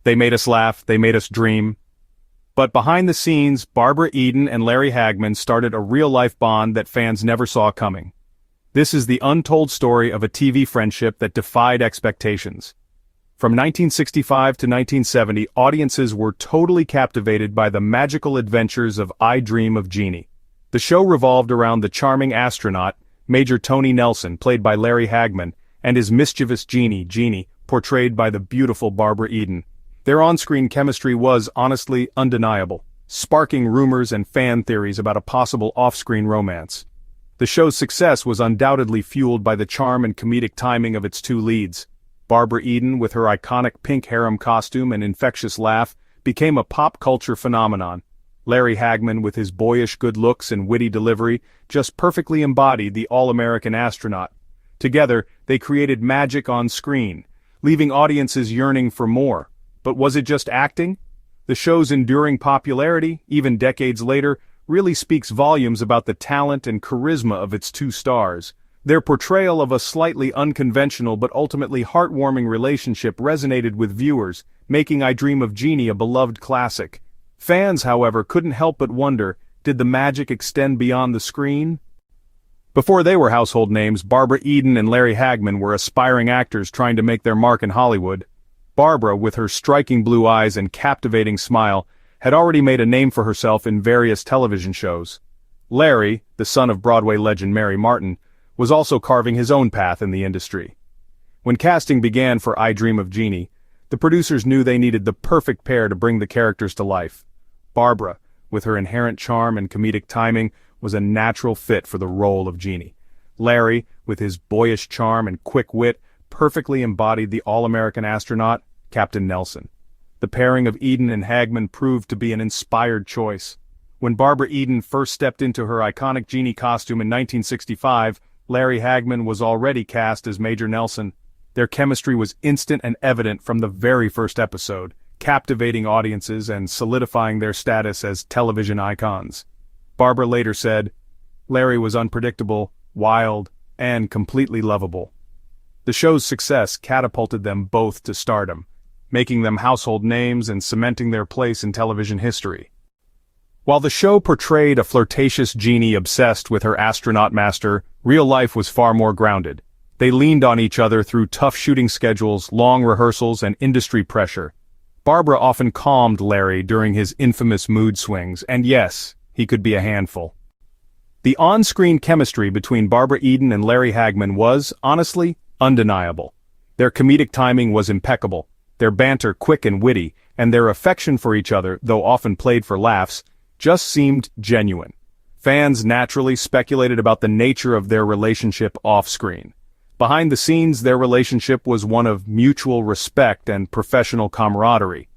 They made us laugh, they made us dream. But behind the scenes, Barbara Eden and Larry Hagman started a real-life bond that fans never saw coming. This is the untold story of a TV friendship that defied expectations. From 1965 to 1970, audiences were totally captivated by the magical adventures of I Dream of Jeannie. The show revolved around the charming astronaut, Major Tony Nelson, played by Larry Hagman, and his mischievous Jeannie, portrayed by the beautiful Barbara Eden. Their on-screen chemistry was, honestly, undeniable, sparking rumors and fan theories about a possible off-screen romance. The show's success was undoubtedly fueled by the charm and comedic timing of its two leads. Barbara Eden, with her iconic pink harem costume and infectious laugh, became a pop culture phenomenon. Larry Hagman, with his boyish good looks and witty delivery, just perfectly embodied the all-American astronaut. Together, they created magic on screen, leaving audiences yearning for more. But was it just acting? The show's enduring popularity, even decades later, really speaks volumes about the talent and charisma of its two stars. Their portrayal of a slightly unconventional but ultimately heartwarming relationship resonated with viewers, making I Dream of Jeannie a beloved classic. Fans, however, couldn't help but wonder, did the magic extend beyond the screen? Before they were household names, Barbara Eden and Larry Hagman were aspiring actors trying to make their mark in Hollywood. Barbara, with her striking blue eyes and captivating smile, had already made a name for herself in various television shows. Larry, the son of Broadway legend Mary Martin, was also carving his own path in the industry. When casting began for I Dream of Jeannie, the producers knew they needed the perfect pair to bring the characters to life. Barbara, with her inherent charm and comedic timing, was a natural fit for the role of Jeannie. Larry, with his boyish charm and quick wit, perfectly embodied the all-American astronaut, Captain Nelson. The pairing of Eden and Hagman proved to be an inspired choice. When Barbara Eden first stepped into her iconic Jeannie costume in 1965, Larry Hagman was already cast as Major Nelson. Their chemistry was instant and evident from the very first episode, captivating audiences and solidifying their status as television icons. Barbara later said, "Larry was unpredictable, wild, and completely lovable." The show's success catapulted them both to stardom, making them household names and cementing their place in television history. While the show portrayed a flirtatious Jeannie obsessed with her astronaut master, real life was far more grounded. They leaned on each other through tough shooting schedules, long rehearsals, and industry pressure. Barbara often calmed Larry during his infamous mood swings, and yes, he could be a handful. The on-screen chemistry between Barbara Eden and Larry Hagman was, honestly, undeniable. Their comedic timing was impeccable, their banter quick and witty, and their affection for each other, though often played for laughs, just seemed genuine. Fans naturally speculated about the nature of their relationship off-screen. Behind the scenes, their relationship was one of mutual respect and professional camaraderie.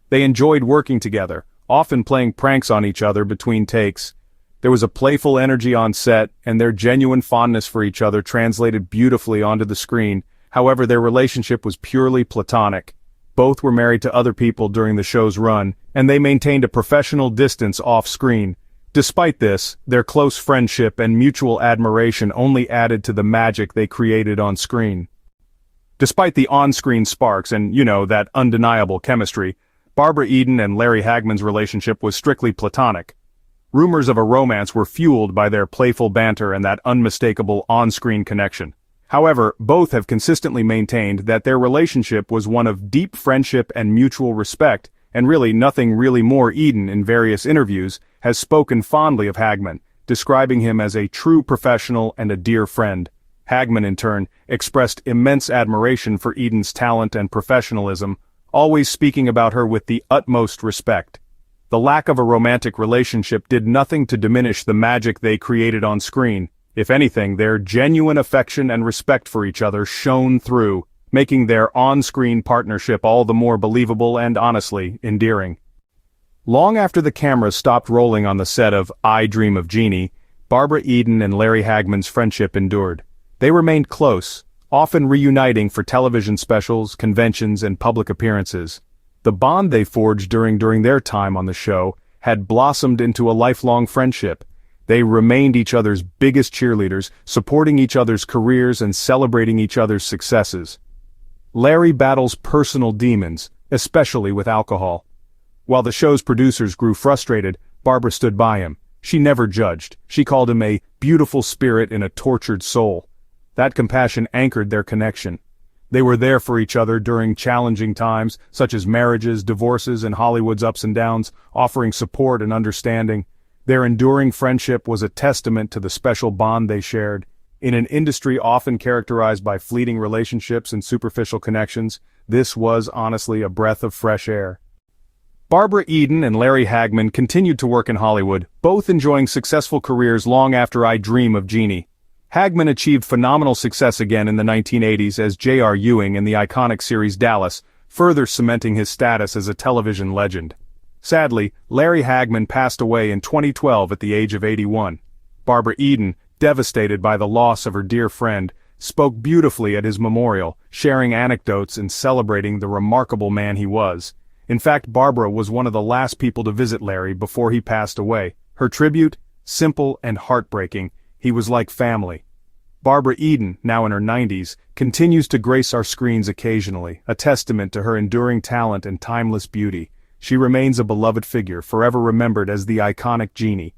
They enjoyed working together, often playing pranks on each other between takes. There was a playful energy on set, and their genuine fondness for each other translated beautifully onto the screen. However, their relationship was purely platonic. Both were married to other people during the show's run, and they maintained a professional distance off-screen. Despite this, their close friendship and mutual admiration only added to the magic they created on screen. Despite the on-screen sparks and, that undeniable chemistry, Barbara Eden and Larry Hagman's relationship was strictly platonic. Rumors of a romance were fueled by their playful banter and that unmistakable on-screen connection. However, both have consistently maintained that their relationship was one of deep friendship and mutual respect, and really nothing really more. Eden, in various interviews, has spoken fondly of Hagman, describing him as a true professional and a dear friend. Hagman, in turn, expressed immense admiration for Eden's talent and professionalism, always speaking about her with the utmost respect. The lack of a romantic relationship did nothing to diminish the magic they created on screen. If anything, their genuine affection and respect for each other shone through, making their on-screen partnership all the more believable and honestly endearing. Long after the cameras stopped rolling on the set of I Dream of Jeannie, Barbara Eden and Larry Hagman's friendship endured. They remained close, often reuniting for television specials, conventions, and public appearances. The bond they forged during their time on the show had blossomed into a lifelong friendship. They remained each other's biggest cheerleaders, supporting each other's careers and celebrating each other's successes. Larry battles personal demons, especially with alcohol. While the show's producers grew frustrated, Barbara stood by him. She never judged. She called him a beautiful spirit in a tortured soul. That compassion anchored their connection. They were there for each other during challenging times, such as marriages, divorces, and Hollywood's ups and downs, offering support and understanding. Their enduring friendship was a testament to the special bond they shared. In an industry often characterized by fleeting relationships and superficial connections, this was honestly a breath of fresh air. Barbara Eden and Larry Hagman continued to work in Hollywood, both enjoying successful careers long after I Dream of Jeannie. Hagman achieved phenomenal success again in the 1980s as J.R. Ewing in the iconic series Dallas, further cementing his status as a television legend. Sadly, Larry Hagman passed away in 2012 at the age of 81. Barbara Eden, devastated by the loss of her dear friend, spoke beautifully at his memorial, sharing anecdotes and celebrating the remarkable man he was. In fact, Barbara was one of the last people to visit Larry before he passed away. Her tribute? Simple and heartbreaking. He was like family. Barbara Eden, now in her 90s, continues to grace our screens occasionally, a testament to her enduring talent and timeless beauty. She remains a beloved figure, forever remembered as the iconic Jeannie.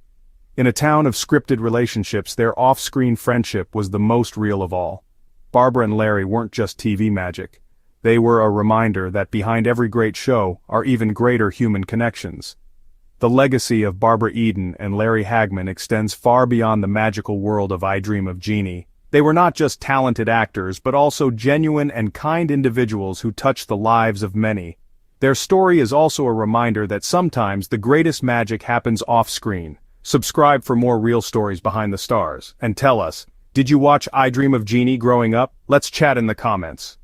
In a town of scripted relationships, their off-screen friendship was the most real of all. Barbara and Larry weren't just TV magic. They were a reminder that behind every great show are even greater human connections. The legacy of Barbara Eden and Larry Hagman extends far beyond the magical world of I Dream of Jeannie. They were not just talented actors, but also genuine and kind individuals who touched the lives of many. Their story is also a reminder that sometimes the greatest magic happens off-screen. Subscribe for more real stories behind the stars, and tell us, did you watch I Dream of Jeannie growing up? Let's chat in the comments.